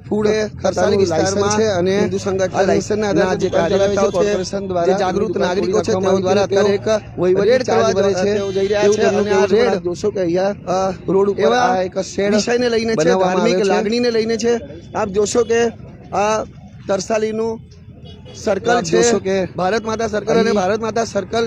Food એ ખરસાલી વિસ્તારમાં છે અને હિન્દુ સંગઠનના આધારે જે કાર્યકર્તાઓ છે, કોર્પોરેશન દ્વારા જાગૃત નાગરિકો છે તેઓ દ્વારા અત્યારે એક વહીવટી ચાર્જ ભરે છે તેઓ જઈ રહ્યા છે અને આ રેડ જોશો કે અહીંયા રોડ ઉપર આ એક શેડ વિષયને લઈને છે, ધાર્મિક લાગણીને લઈને છે। આપ જોશો કે આ તરસાલીનું સર્કલ છે કે ભારત માતા સર્કલ અને ભારત માતા સર્કલ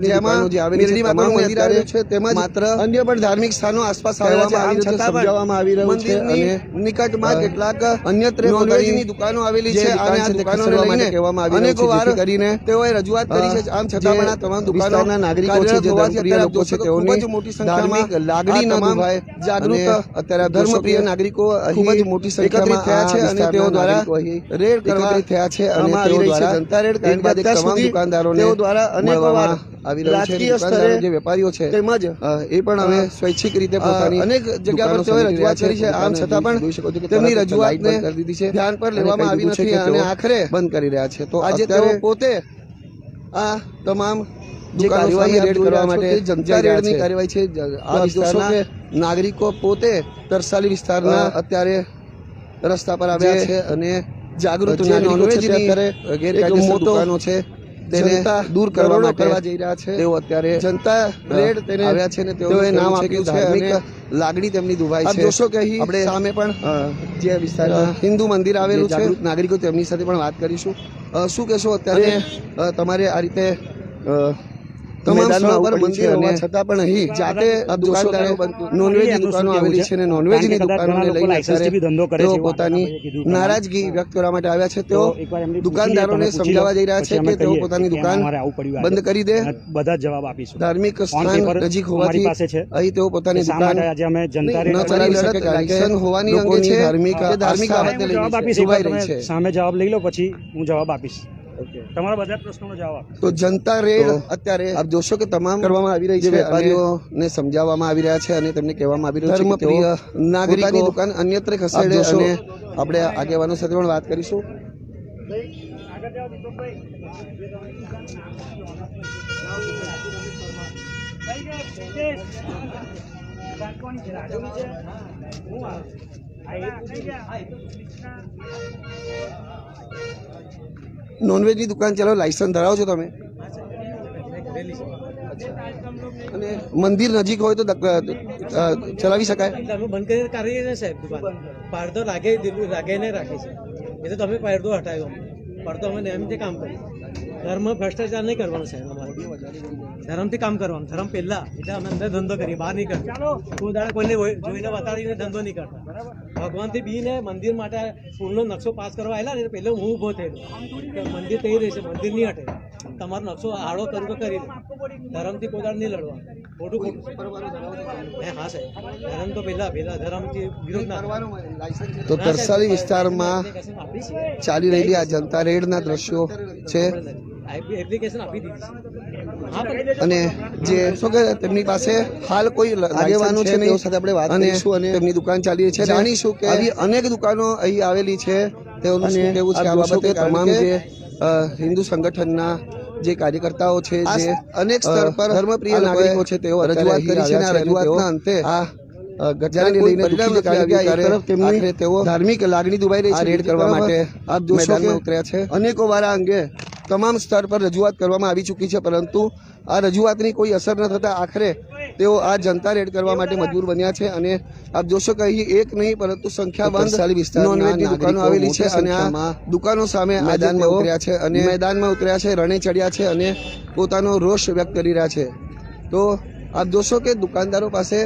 જેમાં મિરડી માતાનું મંદિર આવેલું છે તેમજ માત્ર અન્ય પણ ધાર્મિક સ્થાનો આસપાસ સમજાવવામાં આવી રહ્યું છે અને નિકટમાં કેટલાક અન્યત્ર નોનવેજની દુકાનો આવેલી છે અને આ દુકાનોને લઈને કહેવામાં આવી રહ્યું છે જેથી કરીને તેઓએ રજૂઆત કરી છે। આમ છતાં પણ આ તમામ દુકાનોના નાગરિકો છે જે ધર્મપ્રિય લોકો છે તેઓની મોટી સંખ્યામાં લાગણી ન દુભાય જાગૃત અત્યારે ધર્મપ્રિય નાગરિકો ખૂબ જ મોટી સંખ્યામાં થયા છે અને તેઓ દ્વારા રેડ કરવા થયા છે અને તેઓ દ્વારા જનતા રેડ કરીને તમામ દુકાનદારોને તેઓ દ્વારા અનેકવાર રાજકીય સ્તરે જે વેપારીઓ છે તેમજ એ પણ હવે સ્વૈચ્છિક રીતે પોતાની અનેક જગ્યા પર તેઓએ રજૂઆત કરી છે। આમ છતાં પણ તેમની રજૂઆતને ધ્યાન પર લેવામાં આવી નથી અને આખરે બંધ કરી રહ્યા છે। તો આજે તેઓ પોતે આ તમામ જે કાર્યવાહી રેડ કરવા માટે જનતા રેડની કાર્યવાહી છે આ વિસ્તારના નાગરિકો પોતે તરસાલી વિસ્તારના અત્યારે રસ્તા પર આવ્યા છે અને જાગૃત નાગરિકો દુકાનો છે તેને દૂર કરવા માટે જઈ રહ્યા છે। તેઓ અત્યારે જનતા રેડ તેને આવ્યા છે ને તેઓએ નામ આપ્યું છે અને લાગણી તેમની દુભાઈ છે। જોશો કે અહીં આપણે સામે પણ જે વિસ્તારમાં હિન્દુ મંદિર આવેલું છે, નાગરિકો તેમની સાથે પણ વાત કરીશું। શું કહેશો અત્યારે તમારે આ રીતે તમામ સ્થળો પર મંદિર હોવા છતાં પણ અહીં જાતે દુકાનદારો નોનવેજની દુકાનો આવેલી છે અને નોનવેજની દુકાનોને લઈને તેઓ પોતાની નારાજગી વ્યક્ત કરવા માટે આવ્યા છે। તેઓ દુકાનદારોને સમજાવવા જઈ રહ્યા છે કે તેઓ પોતાની દુકાન બંધ કરી દે, બધા જવાબ આપીશું। ધાર્મિક સ્થાન નજીક હોવાથી અહીં તેઓ પોતાની દુકાન ન ચલાવી શકે કારણ કે હોવાની અંગે છે ધાર્મિક બાબતને લઈને જોવાઈ રહી છે। સામે જવાબ લઈ લો પછી હું જવાબ આપીશ। તમારા બધા પ્રશ્નોનો જવાબ તો જનતા રેડ અત્યારે આપ જોશો કે તમામ કરવામાં આવી રહી છે, વેપારીઓને સમજાવવામાં આવી રહ્યા છે અને તેમને કહેવામાં આવી રહ્યું છે કે તેઓ નાગરિકોની દુકાન અન્યત્ર ખસેડે અને આપણે આગેવાનો સાથે પણ વાત કરીશું। નોનવેજની દુકાન ચાલો લાયસન્સ ધરાવો છો તમે અને મંદિર નજીક હોય તો ચલાવી શકાય? બંધ કરીને કાઢી ને સાહેબ દુકાન પડદો લાગે ને રાખે છે એ તો તમે પડદો હટાવ્યો, પડદો અમે એમ રીતે કામ કરીએ। ધર્મ ભ્રષ્ટાચાર નહીં કરવાનો સાહેબ, અમારે ધર્મથી કામ કરવાનું, ધર્મ પહેલા એટલે અમે અંદર ધંધો કરીએ, બહાર નહીં કરતા। કોઈ દાડે કોઈને જોઈને બતાડીને ધંધો નહીં કરતા। ભગવાનથી બીને મંદિર માટે પુલનો નકશો પાસ કરવા આવેલા ને પહેલો હું ઊભો થયેલો કે મંદિર થઈ રહેશે, મંદિર નહીં હટે, તમારો નકશો આડો કરવો કરી દે, ધર્મથી કોઈ દાડે નહીં લડવા, ખોટું ખોટું હા સાહેબ, ધર્મ તો પહેલા ધર્મથી વિરોધ ના કરવાનો। તો તરસાલી વિસ્તારમાં ચાલી રહેલી આ જનતા રેડના દ્રશ્યો છે એપ્લિકેશન આપી દીધી છે અને જે શું કે તેમની પાસે હાલ કોઈ આગેવાનો છે તેઓ સાથે આપણે વાત કરીશું અને તેમની દુકાન ચાલી રહી છે, જાણીશું કે આવી અનેક દુકાનો અહીં આવેલી છે તેઓનું શું કહેવું છે આ બાબતે। તમામ જે હિન્દુ સંગઠનના જે કાર્યકર્તાઓ છે, જે અનેક સ્તર પર ધર્મપ્રિય નાગરિકો છે, તેઓ રજૂઆત કરી છે અને આ રજૂઆતના અંતે આ ઘટનાને લઈને તેઓ ધાર્મિક લાગણી દુભાઈ રહી છે રેડ કરવા માટે આપ જોશો કે ઉતર્યા છે। અનેકો વાર આ અંગે તમામ સ્તર પર રજૂઆત કરવામાં આવી ચૂકી છે પરંતુ આ રજૂઆતની કોઈ અસર ન થતા આખરે તેઓ આ જનતા રેડ કરવા માટે મજબૂર બન્યા છે અને આપ જોશો કે અહીં એક નહીં પરંતુ સંખ્યાબંધ નોનવેજની દુકાનો આવેલી છે અને આ દુકાનો સામે મેદાનમાં ઉતર્યા છે અને મેદાનમાં ઉતર્યા છે, રણે ચડ્યા છે અને પોતાનો રોષ વ્યક્ત કરી રહ્યા છે। તો આપ જોશો કે દુકાનદારો પાસે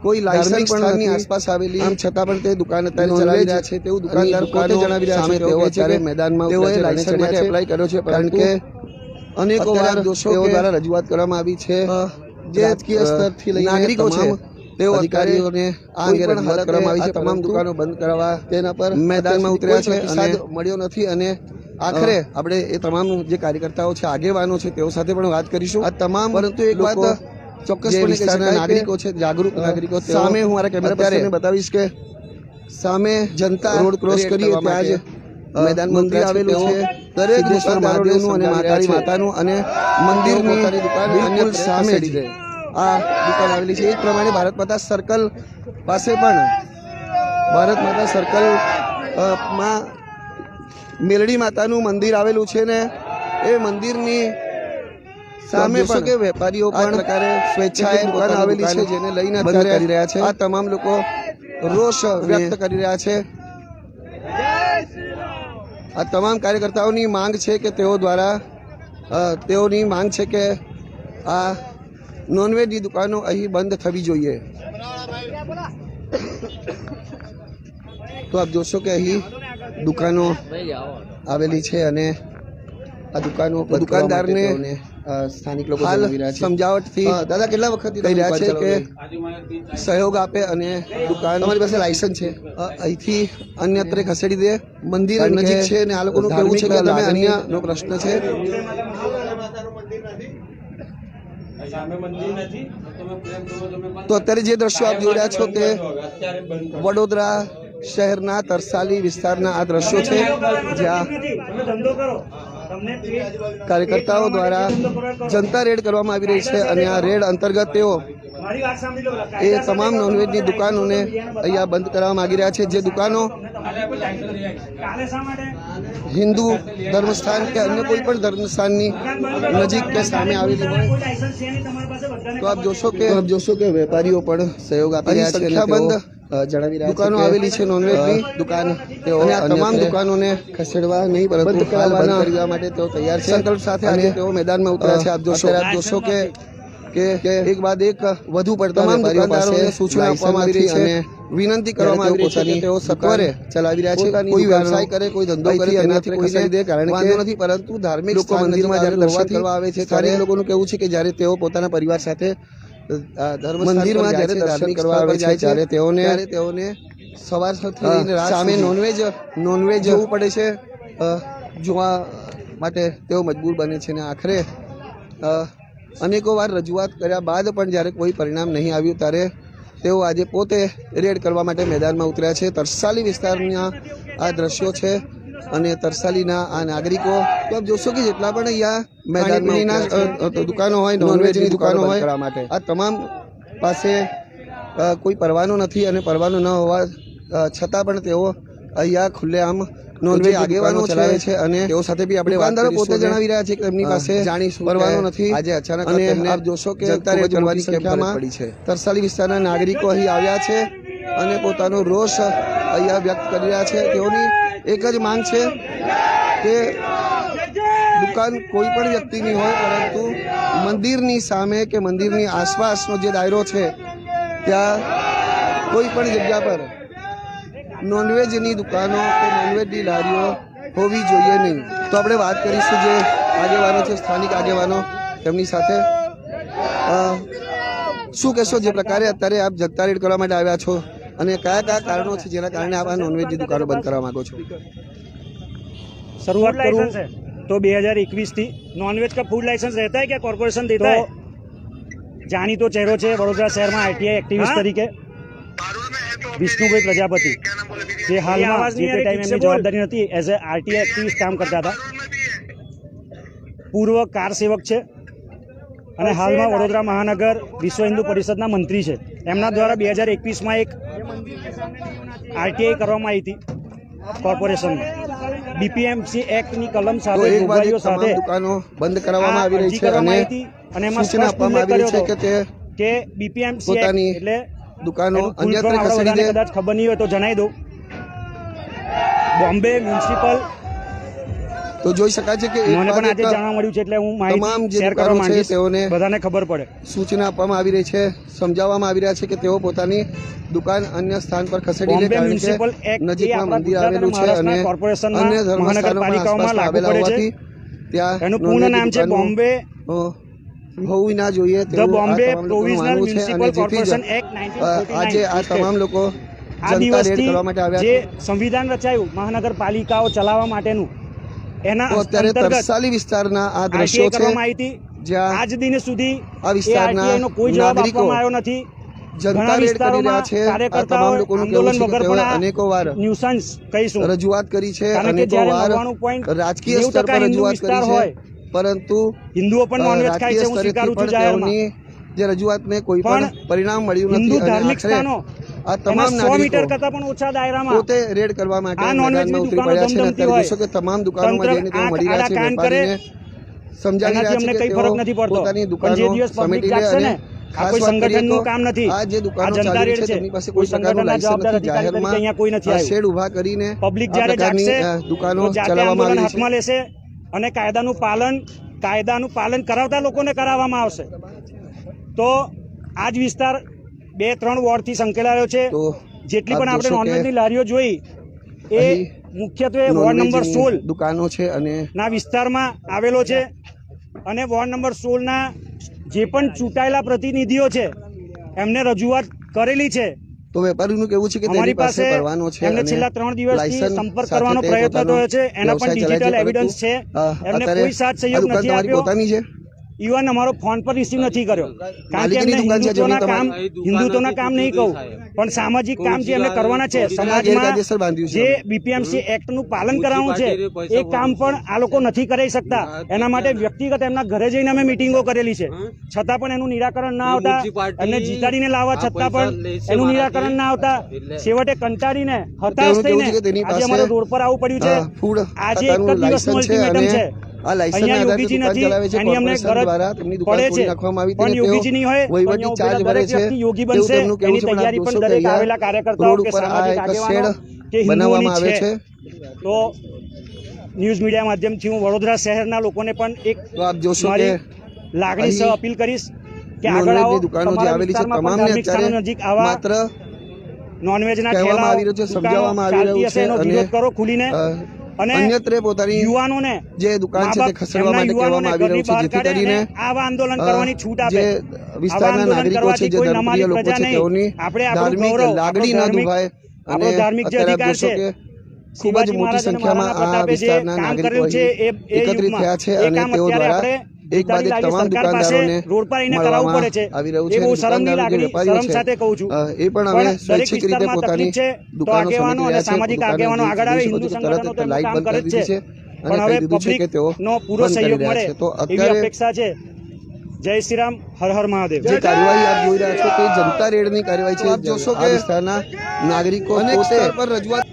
કોઈ લાયસન્સ સ્થાનની આસપાસ આવેલી આમ છતાં પણ તે દુકાન અત્યારે ચલાવી રહ્યા છે તેવું દુકાનદાર પોતે જણાવી રહ્યા છે। તેઓ અત્યારે મેદાનમાં તેઓએ લાયસન્સ માટે એપ્લાય કર્યો છે કારણ કે અનેકો વાર તેઓ દ્વારા રજૂઆત કરવામાં આવી છે, જે રાજકીય સ્તરથી લઈને નાગરિકો છે તેઓ અધિકારીઓને આ અંગે રજૂઆત કરવામાં આવી છે, તમામ દુકાનો બંધ કરવા તેના પર મેદાનમાં ઉતર્યા છે અને મળ્યો નથી અને આખરે આપણે એ તમામ જે કાર્યકર્તાઓ છે, આગેવાનો છે તેઓ સાથે પણ વાત કરીશું આ તમામ। પરંતુ એક વાત ચોક્કસપણે વિસ્તારના નાગરિકો છે, જાગૃત નાગરિકો સામે હું મારા કેમેરા પર્સનને બતાવીશ કે સામે જનતા રોડ ક્રોસ કરીએ ત્યાં જ મેદાન મંદિર આવેલું છે, દરેક મહાદેવનું અને મહાકાળી માતાનું અને મંદિરની બિલકુલ સામે જ આ દુકાન આવેલી છે। એ જ પ્રમાણે ભારત માતા સર્કલ પાસે પણ ભારત માતા સર્કલ માં મેલડી માતાનું મંદિર આવેલું છે ને એ મંદિરની સામે પણ કે વેપારીઓ પણ પ્રકારે સ્વેચ્છાએ દુકાન આવેલી છે જેને લઈને બંધ કરી રહ્યા છે. આ તમામ લોકો રોષ વ્યક્ત કરી રહ્યા છે. આ તમામ કાર્યકર્તાઓની માંગ છે કે તેઓની માંગ છે કે આ નોનવેજની દુકાનો અહીં બંધ થવી જોઈએ. તો આપ જોશો કે અહીં દુકાનો આવેલી છે અને આ દુકાનદારને સ્થાનિક લોકો સમજાવટથી દાદા કેટલા વખતથી કહી રહ્યા છે કે સહયોગ આપે અને દુકાન તમારી પાસે લાયસન્સ છે અહીંથી અન્યત્ર ખસેડી દે. મંદિર નજીક છે અને આ લોકોનું કહેવું છે કે તમે અન્યનો પ્રશ્ન છે. તો અત્યારે જે દ્રશ્યો આપ જોઈ રહ્યા છો તે વડોદરા શહેરના તરસાલી વિસ્તારના આ દ્રશ્યો છે જ્યાં કાર્યકર્તાઓ દ્વારા જનતા રેડ કરવામાં આવી રહી છે અને આ રેડ અંતર્ગત તેઓ એ તમામ નોનવેજની દુકાનોને અહીંયા બંધ કરવા માંગી રહ્યા છે. જે દુકાનો હિન્દુ ધર્મસ્થાન કે અન્ય કોઈ પણ ધર્મસ્થાનની નજીક કે સામે આવેલી હોય તો આપ જોશો કે વેપારીઓ પણ સહયોગ આપી રહ્યા છે. સંખ્યાબંધ જણાવી રહ્યા દુકાનો આવેલી છે નોનવેજની દુકાન. તેઓ આ તમામ દુકાનોને ખસેડવા નહીં પરંતુ બંધ કરવા માટે તેઓ તૈયાર છે. સંકલ્પ સાથે આજે તેઓ મેદાનમાં ઉતર્યા છે. આપ જોશો કે એક બાદ એક વધુ પડતા તમામ દુકાનદારોને સૂચના આપવામાં આવી રહી છે અને વિનંતી કરવામાં આવી રહી છે કે તેઓ સત્વરે ચલાવી રહ્યા છે. કોઈ વ્યવસાય કરે, કોઈ ધંધો કરે તેનાથી કોઈને દે કારણ કે નથી, પરંતુ ધાર્મિક લોકો મંદિરમાં જ્યારે દર્શન કરવા આવે છે ત્યારે લોકોનું કહેવું છે કે જ્યારે તેઓ પોતાના પરિવાર સાથે મંદિરમાં જ્યારે દર્શન કરવા આવે છે ત્યારે તેઓને સવારથી લઈને રાત સામે નોનવેજ જોવું પડે છે. જોવા માટે તેઓ મજબૂર બને છે અને આખરે અનેકો વાર રજૂઆત કર્યા બાદ પણ જ્યારે કોઈ પરિણામ નહીં આવ્યું ત્યારે તેઓ આજે પોતે રેડ કરવા માટે મેદાનમાં ઉતર્યા છે. તરસાલી વિસ્તારના આ દ્રશ્યો છે અને તરસાલીના આ નાગરિકો તો આપ જોશો કે જેટલા પણ અહીંયા મેદાનની દુકાનો હોય, નોનવેજની દુકાનો હોય, આ તમામ પાસે કોઈ પરવાનો નથી અને પરવાનો ન હોવા છતાં પણ તેઓ અહીંયા ખુલ્લેઆમ નોનવેજ આગેવાનો ચલાવે છે અને તેઓ સાથે બી આપણે દુકાનદારો પોતે જણાવી રહ્યા છે કે તેમની પાસે પરવાનો નથી. આજે અચાનક અને આપ જોશો કે કરવાની સંખ્યામાં તરસાલી વિસ્તારના નાગરિકો અહીં આવ્યા છે અને પોતાનો રોષ અહીંયા વ્યક્ત કરી રહ્યા છે. તેઓની એક જ માંગ છે કે દુકાન કોઈ પણ વ્યક્તિની હોય પરંતુ મંદિરની સામે કે મંદિરની આસપાસનો જે દાયરો છે ત્યાં કોઈ પણ જગ્યા પર નોનવેજની દુકાનો કે નોનવેજની લારીઓ હોવી જોઈએ નહીં. તો આપણે વાત કરીશું જે આગેવાનો છે, સ્થાનિક આગેવાનો, તેમની સાથે. શું કહેશો જે પ્રકારે અત્યારે આપ જનતા રેડ કરવા માટે આવ્યા છો અને કયા કારણો છે જેના કારણે આપ આ નોનવેજની દુકાનો બંધ કરવા માંગો છો? शुरुआत करूँ तो 2021 थी नॉनवेज का फूड लाइसेंस रहता है क्या कॉर्पोरेशन देता है? जानी तो चेहरो है वडोदरा शहर में आरटीआई एक्टिविस्ट तरीके विष्णुभाई प्रजापति જે હાલમાં જે તે ટાઈમ એમની જવાબદારી નથી એઝ એ આરટીઆઈ એક્ટિવિસ્ટ કામ કરતા હતા. પૂર્વ કાર સેવક છે અને હાલમાં વડોદરા મહાનગર વિશ્વ હિન્દુ પરિષદના મંત્રી છે. એમના દ્વારા 2021માં એક આરટીઆઈ કરવામાં આવી હતી કોર્પોરેશનમાં. બીપીએમસી એક્ટની કલમ સાથે જોગવાઈઓ સાથે દુકાનો બંધ કરવામાં આવી રહી છે અને એમાં સૂચના આપવામાં આવી રહી છે કે બીપીએમસી એટલે દુકાનો અન્યત્ર ખસેડી દે. કદાચ ખબર નહીં હોય તો જણાવી દઉં. બોમ્બે મ્યુનિસિપલ તો જોઈ શકાય છે કે મને પણ આજે જાણવા મળ્યું છે એટલે હું માહિતી શેર કરવા માંગીશ, તેઓને બધાને ખબર પડે. સૂચના આપવામાં આવી રહી છે, સમજાવવામાં આવી રહ્યા છે કે તેઓ પોતાની દુકાન અન્ય સ્થાન પર ખસેડી લે કારણ કે નજીકમાં મંદિર આવેલું છે અને અન્ય ધર્મસ્થાનોમાં આવેલા હોવાથી ત્યાં એનું પૂર્ણ નામ છે બોમ્બે હોવું ના જોઈએ તેવું Bombay provisional municipal corporation act 1949. આજે આ તમામ લોકો આ દિવસથી જે સંવિધાન રચાયું મહાનગરપાલિકાઓ ચલાવવા માટેનું એના અત્યારે તરસાલી વિસ્તારના આ દ્રશ્યો છે જ્યાં આજ દિન સુધી આ વિસ્તારના કોઈ જવાબ આપવામાં આવ્યો નથી. જનતા રેડ કરી રહ્યા છે. આ તમામ લોકોનું કહેવું છે કે તેઓએ અનેકો વાર ન્યુસન્સ કહીશું રજૂઆત કરી છે, અનેકો વાર રાજકીય સ્તર પર રજૂઆત કરી છે, પરંતુ હિન્દુઓ પણ નોનવેજ ખાય છે. હું સ્વીકારું છું જાહેરમાં જે રજૂઆતને કોઈ પણ પરિણામ મળ્યું નથી અને આખરે આ તમામ એના 100 મીટર નાગરિકો કરતા પણ ઓછા દાયરામાં પોતે રેડ કરવા માટે આ નોનવેજની મેદાનમાં ઉતરી દુકાનો પડ્યા છે અને ધમધમતી અત્યારે હોય. જોશો કે તમામ દુકાનોમાં તંત્ર જઈને તેઓ મળી રહ્યા આડા છે કાન કરે, વેપારીને સમજાવી એનાથી રહ્યા અમને છે કઈ કે ફરક તેઓ નથી પડતો. પોતાની પણ જે દુકાનો દિવસ પબ્લિક સમેટી લે જાગશે અને ને, આ ખાસ કોઈ વાત કરીએ સંગઠનનું તો કામ નથી. આ જે આ દુકાનો જનતા ચાલી રેડ રહી છે છે. તેમની પાસે કોઈ કોઈ પ્રકારનું સંગઠનના લાયસન્સ જવાબદાર નથી. અધિકારી તરીકે અહીંયા કોઈ નથી જાહેરમાં આવ્યું. શેડ ઊભા કરીને પબ્લિક આ જ્યારે પ્રકારની જાગશે દુકાનો તો જાતે ચલાવવામાં આંદોલન આવી હાથમાં લેશે અને કાયદાનું પાલન કરાવતા લોકોને કરાવવામાં આવશે. તો આ જ વિસ્તાર 2-3 વોર્ડથી સંકળાયેલો છે. તો જેટલી આપ પણ આપણે જોશો કે નોનવેજની લારીઓ જોઈ એ અહીં મુખ્યત્વે વોર્ડ નંબર નોનવેજની 16 દુકાનો છે અને ના વિસ્તારમાં આવેલો છે. અને વોર્ડ નંબર 16 ના જે પણ ચૂંટાયેલા પ્રતિનિધિઓ છે એમને રજૂઆત કરેલી છે. તો વેપારીનું કેવું છે કે અમારી તેની પાસે પાસે પરવાનો છે એમને અને છેલ્લા 3 દિવસથી લાયસન્સ સંપર્ક સાથે કરવાનો તે પ્રયત્ન પોતાનો થયો છે. એના પણ વ્યવસાય ચલાવે ડિજિટલ છે. એવિડન્સ છે. એમને અત્યારે કોઈ સાથ આ સહયોગ દુકાન નથી તમારી આપ્યો. પોતાની છે? ઇવન અમારો ફોન પર રિસીવ નથી કર્યો. કારણ કે માલિકીની એમને દુકાન છે જેમની હિન્દુત્વના કામ નહીં કહું, પણ સામાજિક કામ જે એમને કરવાના છે, સમાજમાં ગેરકાયદેસર બાંધ્યું છે. જે બીપીએમસી એક્ટનું પાલન કરાવવાનું છે એ કામ પણ આ લોકો નથી કરી શકતા. એના માટે વ્યક્તિગત એમના ઘરે જઈને અમે મિટિંગો કરેલી છે, છતાં પણ એનું નિરાકરણ ના આવતા, એમને જીતાડીને લાવવા છતાં પણ એનું નિરાકરણ ના આવતા, છેવટે કંટાળીને હતાશ તેવું થઈને છે કે તેની આજે પાસે અમારે રોડ પર આવવું પડ્યું છે. ફૂડ આજે એક જ દિવસનું લાયસન્સ છે અલ્ટિમેટમ અને છે. આ લાયસન્સના અહીંયા આધારે યોગીજી દુકાન નથી, ચલાવે છે. એની અમને કોર્પોરેશન ગરજ દ્વારા તેમની દુકાન પડે તોડી છે. નાખવામાં આવી પણ હતી અને તેઓ યોગીજી નહીં હોય તો વહીવટી અહીંયા ચાર્જ ઉભેલા ભરે દરેક છે વ્યક્તિ યોગી તેવું બનશે. તેમનું કહેવું એની છે. પણ આપ તૈયારી પણ જોશો કે દરેક આવેલા અહીંયા કાર્યકર્તાઓ રોડ કે ઉપર આ સામાજિક એક આગેવાનો શેડ કે બનાવવામાં હિન્દુઓની આવે છે. છે. તો ન્યૂઝ મીડિયા માધ્યમથી હું વડોદરા શહેરના લોકોને પણ એક તો આપ જોશો કે મારી લાગણી સહ અહીં અપીલ કરીશ કે આગળ આવો. નોનવેજની દુકાનો જે તમારા આવેલી છે વિસ્તારમાં પણ તમામને ધાર્મિક સ્થાનો અત્યારે નજીક આવા માત્ર નોનવેજના કહેવામાં ઠેલાઓ, આવી રહ્યું છે, દુકાનો સમજાવવામાં આવી ચાલતી રહ્યું હશે છે એનો અને વિરોધ કરો ખુલીને. અને અન્યત્રે પોતાની યુવાનોને જે દુકાન છે તે મા-બાપ ખસેડવા એમના માટે કહેવામાં આવી યુવાનોને રહ્યું છે, ઘરની બહાર જેથી કાઢે કરીને અને આવા આંદોલન કરવાની છૂટ આપે. જે આવા વિસ્તારના આંદોલન નાગરિકો છે, કરવાથી જે કોઈ ધર્મપ્રિય નમાલી લોકો પ્રજા છે, નહીં. તેઓની આપણે આપણું ધાર્મિક ગૌરવ, લાગણી આપણો ના ધાર્મિક દુભાય અને આપણો ધાર્મિક જે અત્યારે આપ અધિકાર જોશો છે, કે ખૂબ જ શિવાજી મોટી મહારાજ અને સંખ્યામાં મહારાણા આ પ્રતાપે જે વિસ્તારના કામ નાગરિકો કરેલું છે અહીં એ એકત્રિત યુગમાં થયા છે એ અને કામ તેઓ અત્યારે દ્વારા આપણે એક બાદ એક લાવી તમામ સરકાર પાસે દુકાનદારોને રોડ પર આવીને કરાવવું પડે છે. આવી રહ્યું એ છે. બહુ શરમની દુકાનદારો જે લાગણી, વેપારીઓ શરમ છે, સાથે કહું છું. એ પણ હવે પણ દરેક સ્વૈચ્છિક રીતે વિસ્તારમાં પોતાની તકલીફ છે તો દુકાનો આગેવાનો સમેટી અને રહ્યા છે. સામાજિક દુકાને આગેવાનો આગળ આવે, જોઈ હિન્દુ શકો છો, સંગઠનો તો એમનું લાઇટ કામ બંધ કરે કરી જ દીધી છે. છે પણ અને હવે કહી દીધું છે કે તેઓ પબ્લિકનો પૂરો બંધ કરી સહયોગ રહ્યા મળે છે. તો એવી અત્યારે અપેક્ષા છે. જય શ્રી રામ, હર હર મહાદેવ. જે કાર્યવાહી આપ જોઈ રહ્યા છો તે જનતા રેડની કાર્યવાહી છે. આપ જોશો કે વિસ્તારના નાગરિકો પોતે પર રજૂઆત